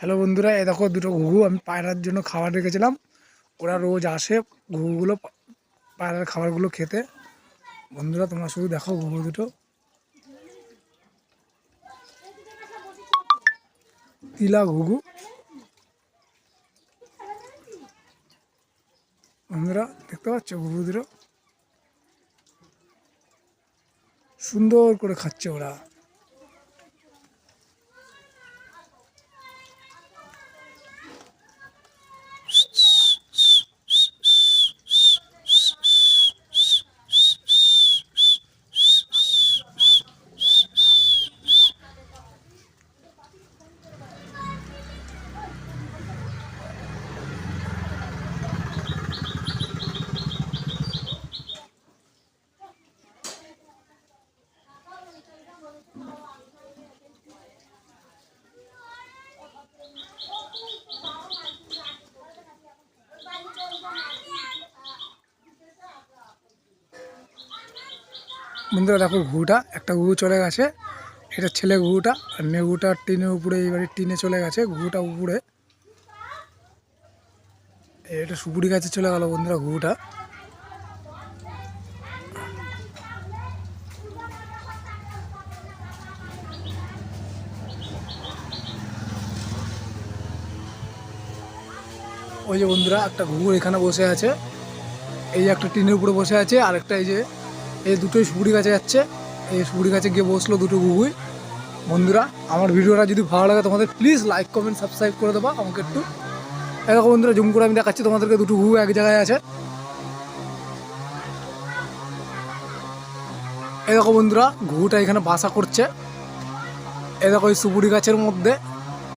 Hello বন্ধুরা, এ দেখো দুটো ঘুঘু আমি পায়রার জন্য খাবার রেখেছিলাম। ওরা রোজ আসে ঘুঘুগুলো পায়রার খাবারগুলো খেতে। বন্ধুরা তোমরা শুধু দেখো ঘুঘু দুটো, তিলা ঘুঘু। বন্ধুরা দেখতে পাচ্ছ ঘুঘু দুটো সুন্দর করে খাচ্ছে ওরা। বন্ধুরা দেখো ঘুঘুটা, একটা ঘুঘু চলে গেছে, এটা ছেলে ঘুঘুটা, আর মেয়ে ঘুঘুটা টিনের উপরে, এইবারে টিনে চলে গেছে ঘুঘুটা উপরে। এটা সুপুরি গাছে চলে গেল বন্ধুরা ঘুঘুটা। ওই যে বন্ধুরা একটা ঘুঘু এখানে বসে আছে, এই যে একটা টিনের উপরে বসে আছে, আর একটা এই দুটোই সুপুরি গাছে যাচ্ছে। এই সুপুরি গাছে গিয়ে বসলো দুটো ঘুঘুই। বন্ধুরা আমার ভিডিওটা যদি ভালো লাগে তোমাদের প্লিজ লাইক কমেন্ট সাবস্ক্রাইব করে দেবা আমাকে একটু। এই দেখো বন্ধুরা জুম করে আমি দেখাচ্ছি তোমাদেরকে, দুটো ঘুঘু এক জায়গায় আছে। এই দেখো বন্ধুরা ঘুঘুটা এখানে বাসা করছে। এই দেখো এই সুপুরি গাছের মধ্যে